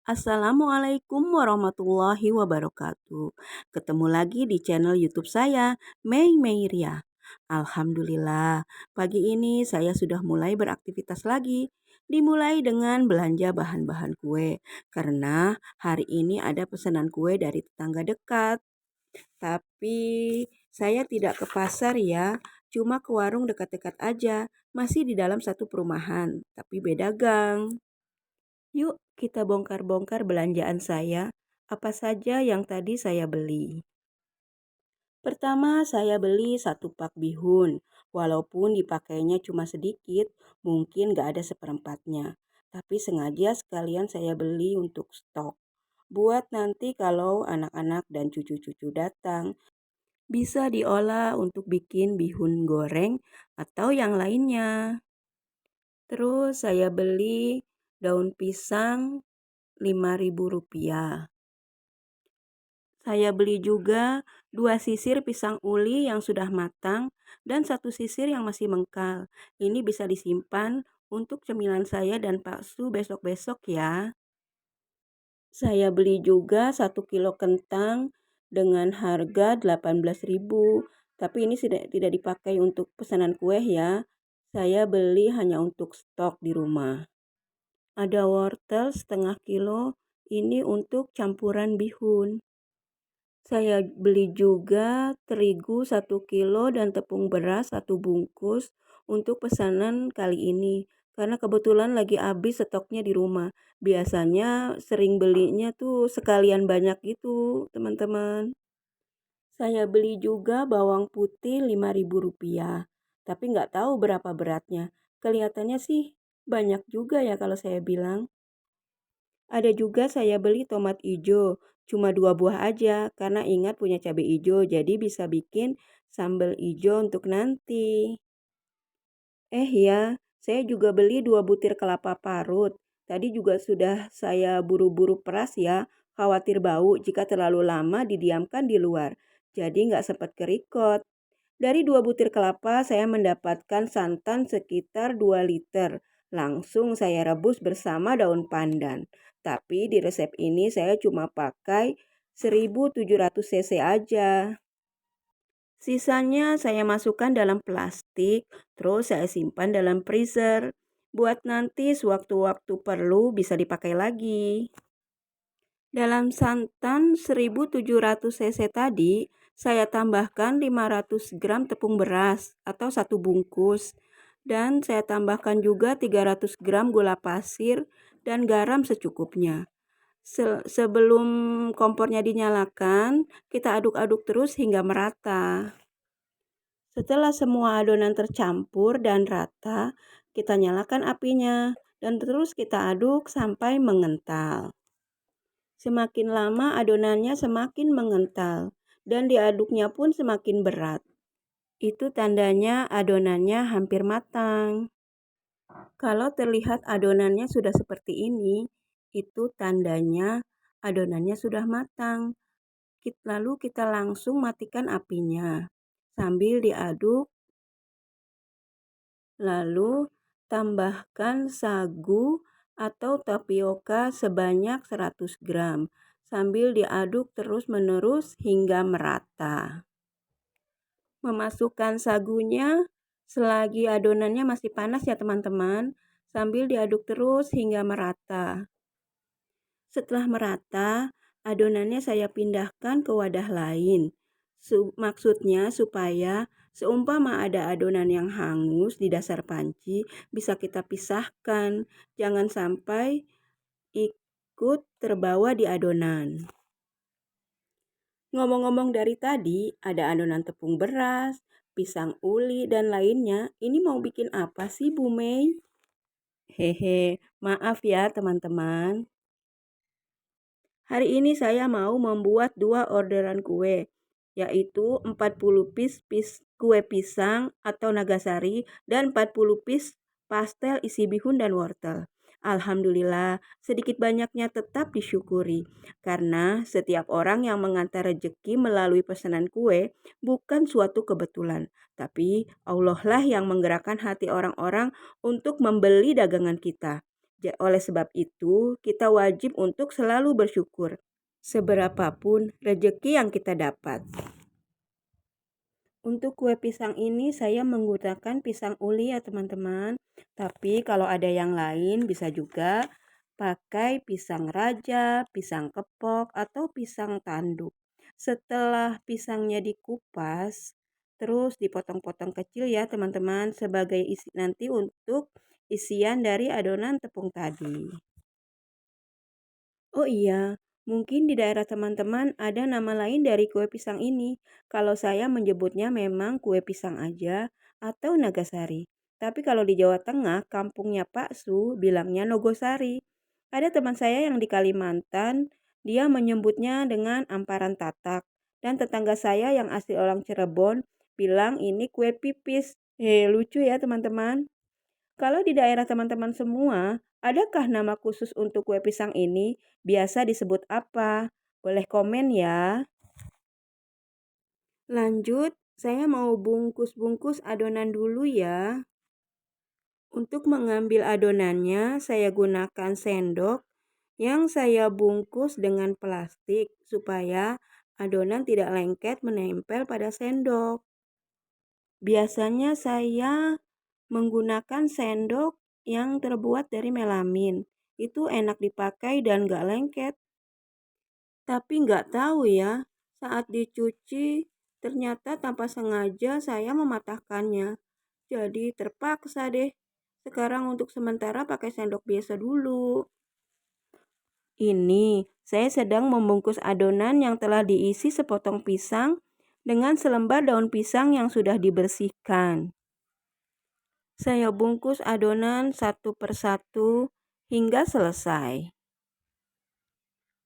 Assalamualaikum warahmatullahi wabarakatuh. Ketemu lagi di channel YouTube saya, Mei Meiria. Alhamdulillah, pagi ini saya sudah mulai beraktivitas lagi. Dimulai dengan belanja bahan-bahan kue, karena hari ini ada pesanan kue dari tetangga dekat. Tapi saya tidak ke pasar ya, cuma ke warung dekat-dekat aja. Masih di dalam satu perumahan, tapi beda gang. Yuk kita bongkar-bongkar belanjaan saya, apa saja yang tadi saya beli. Pertama saya beli satu pak bihun, walaupun dipakainya cuma sedikit, mungkin gak ada seperempatnya. Tapi sengaja sekalian saya beli untuk stok. Buat nanti kalau anak-anak dan cucu-cucu datang, bisa diolah untuk bikin bihun goreng atau yang lainnya. Terus saya beli daun pisang Rp5.000. Saya beli juga 2 sisir pisang uli yang sudah matang dan 1 sisir yang masih mengkal. Ini bisa disimpan untuk cemilan saya dan bakso besok-besok ya. Saya beli juga 1 kilo kentang dengan harga 18.000. Tapi ini tidak dipakai untuk pesanan kue ya. Saya beli hanya untuk stok di rumah. Ada wortel setengah kilo, ini untuk campuran bihun. Saya beli juga terigu 1 kilo dan tepung beras 1 bungkus untuk pesanan kali ini. Karena kebetulan lagi habis stoknya di rumah. Biasanya sering belinya tuh sekalian banyak gitu teman-teman. Saya beli juga bawang putih Rp5.000. Tapi nggak tahu berapa beratnya. Kelihatannya sih banyak juga ya kalau saya bilang. Ada juga saya beli tomat hijau, cuma 2 buah aja karena ingat punya cabai hijau jadi bisa bikin sambal hijau untuk nanti. Ya, saya juga beli 2 butir kelapa parut. Tadi juga sudah saya buru-buru peras ya, khawatir bau jika terlalu lama didiamkan di luar. Jadi nggak sempat kerikot. Dari 2 butir kelapa saya mendapatkan santan sekitar 2 liter. Langsung saya rebus bersama daun pandan. Tapi di resep ini saya cuma pakai 1700 cc aja. Sisanya saya masukkan dalam plastik, terus saya simpan dalam freezer. Buat nanti sewaktu-waktu perlu bisa dipakai lagi. Dalam santan 1700 cc tadi, saya tambahkan 500 gram tepung beras atau 1 bungkus. Dan saya tambahkan juga 300 gram gula pasir dan garam secukupnya. Sebelum kompornya dinyalakan, kita aduk-aduk terus hingga merata. Setelah semua adonan tercampur dan rata, kita nyalakan apinya dan terus kita aduk sampai mengental. Semakin lama adonannya semakin mengental dan diaduknya pun semakin berat. Itu tandanya adonannya hampir matang. Kalau terlihat adonannya sudah seperti ini, itu tandanya adonannya sudah matang. Lalu kita langsung matikan apinya sambil diaduk. Lalu tambahkan sagu atau tapioka sebanyak 100 gram sambil diaduk terus-menerus hingga merata. Memasukkan sagunya selagi adonannya masih panas ya teman-teman, sambil diaduk terus hingga merata. Setelah merata, adonannya saya pindahkan ke wadah lain. Maksudnya supaya seumpama ada adonan yang hangus di dasar panci, bisa kita pisahkan. Jangan sampai ikut terbawa di adonan. Ngomong-ngomong dari tadi, ada adonan tepung beras, pisang uli, dan lainnya. Ini mau bikin apa sih Bu Mei? Maaf ya teman-teman. Hari ini saya mau membuat 2 orderan kue, yaitu 40 piece kue pisang atau nagasari dan 40 piece pastel isi bihun dan wortel. Alhamdulillah, sedikit banyaknya tetap disyukuri. Karena setiap orang yang mengantar rezeki melalui pesanan kue bukan suatu kebetulan. Tapi Allah lah yang menggerakkan hati orang-orang untuk membeli dagangan kita. Oleh sebab itu, kita wajib untuk selalu bersyukur, seberapapun rezeki yang kita dapat. Untuk kue pisang ini saya menggunakan pisang uli ya teman-teman. Tapi kalau ada yang lain bisa juga pakai pisang raja, pisang kepok, atau pisang tanduk. Setelah pisangnya dikupas, terus dipotong-potong kecil ya teman-teman sebagai isi nanti untuk isian dari adonan tepung tadi. Oh iya, mungkin di daerah teman-teman ada nama lain dari kue pisang ini. Kalau saya menyebutnya memang kue pisang aja atau Nagasari. Tapi kalau di Jawa Tengah, kampungnya Pak Su bilangnya Nogosari. Ada teman saya yang di Kalimantan, dia menyebutnya dengan amparan tatak. Dan tetangga saya yang asli orang Cirebon bilang ini kue pipis. Lucu ya teman-teman. Kalau di daerah teman-teman semua, adakah nama khusus untuk kue pisang ini? Biasa disebut apa? Boleh komen ya. Lanjut, saya mau bungkus-bungkus adonan dulu ya. Untuk mengambil adonannya, saya gunakan sendok yang saya bungkus dengan plastik supaya adonan tidak lengket menempel pada sendok. Biasanya saya menggunakan sendok yang terbuat dari melamin. Itu enak dipakai dan gak lengket. Tapi gak tahu ya, saat dicuci ternyata tanpa sengaja saya mematahkannya. Jadi terpaksa deh. Sekarang untuk sementara pakai sendok biasa dulu. Ini saya sedang membungkus adonan yang telah diisi sepotong pisang dengan selembar daun pisang yang sudah dibersihkan. Saya bungkus adonan satu persatu hingga selesai.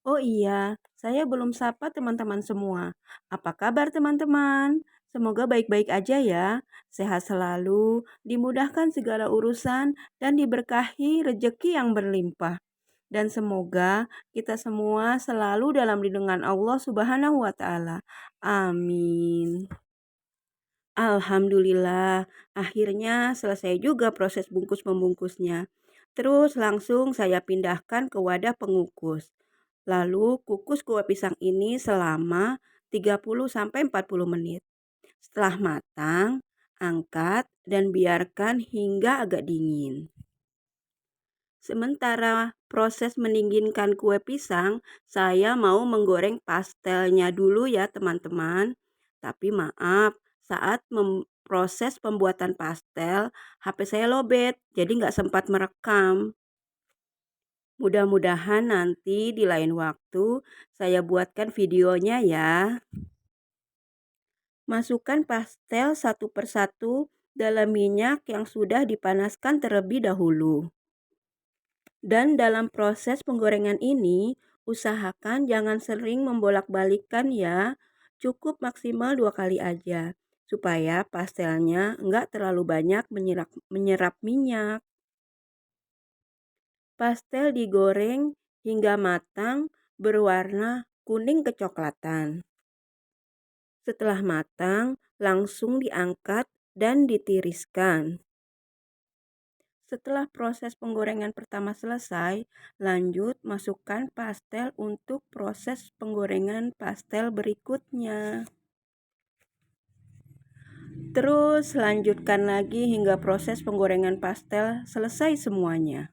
Oh iya, saya belum sapa teman-teman semua. Apa kabar teman-teman? Semoga baik-baik aja ya. Sehat selalu, dimudahkan segala urusan, dan diberkahi rejeki yang berlimpah. Dan semoga kita semua selalu dalam lindungan Allah Subhanahu wa Ta'ala. Amin. Alhamdulillah, akhirnya selesai juga proses bungkus-membungkusnya. Terus langsung saya pindahkan ke wadah pengukus. Lalu kukus kue pisang ini selama 30-40 menit. Setelah matang, angkat dan biarkan hingga agak dingin. Sementara proses mendinginkan kue pisang, saya mau menggoreng pastelnya dulu ya teman-teman. Tapi maaf, saat proses pembuatan pastel, HP saya lobet, jadi nggak sempat merekam. Mudah-mudahan nanti di lain waktu saya buatkan videonya ya. Masukkan pastel satu persatu dalam minyak yang sudah dipanaskan terlebih dahulu. Dan dalam proses penggorengan ini, usahakan jangan sering membolak-balikkan ya. Cukup maksimal 2 kali aja. Supaya pastelnya enggak terlalu banyak menyerap minyak. Pastel digoreng hingga matang berwarna kuning kecoklatan. Setelah matang, langsung diangkat dan ditiriskan. Setelah proses penggorengan pertama selesai, lanjut masukkan pastel untuk proses penggorengan pastel berikutnya. Terus lanjutkan lagi hingga proses penggorengan pastel selesai semuanya.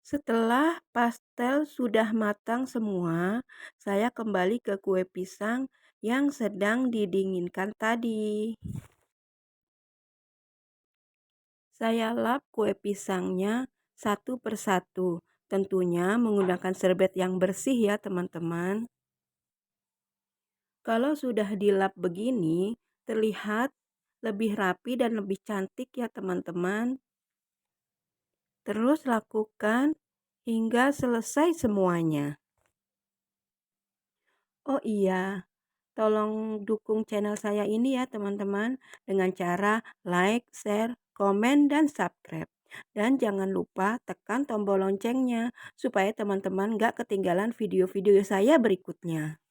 Setelah pastel sudah matang semua, saya kembali ke kue pisang yang sedang didinginkan tadi. Saya lap kue pisangnya satu persatu. Tentunya menggunakan serbet yang bersih ya teman-teman. Kalau sudah dilap begini, terlihat lebih rapi dan lebih cantik ya teman-teman. Terus lakukan hingga selesai semuanya. Oh iya, tolong dukung channel saya ini ya teman-teman dengan cara like, share, komen, dan subscribe. Dan jangan lupa tekan tombol loncengnya supaya teman-teman gak ketinggalan video-video saya berikutnya.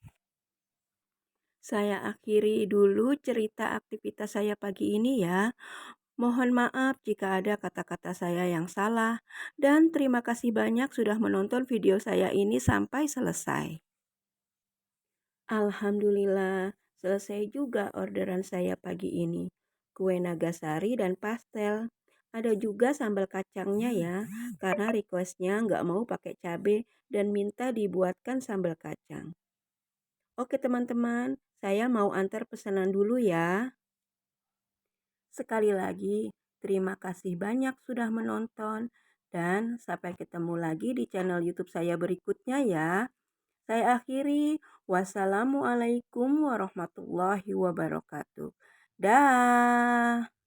Saya akhiri dulu cerita aktivitas saya pagi ini ya. Mohon maaf jika ada kata-kata saya yang salah, dan terima kasih banyak sudah menonton video saya ini sampai selesai. Alhamdulillah, selesai juga orderan saya pagi ini. Kue Nagasari dan pastel. Ada juga sambal kacangnya ya, karena requestnya nggak mau pakai cabai dan minta dibuatkan sambal kacang. Oke teman-teman, saya mau antar pesanan dulu ya. Sekali lagi, terima kasih banyak sudah menonton dan sampai ketemu lagi di channel YouTube saya berikutnya ya. Saya akhiri, wassalamualaikum warahmatullahi wabarakatuh. Dah.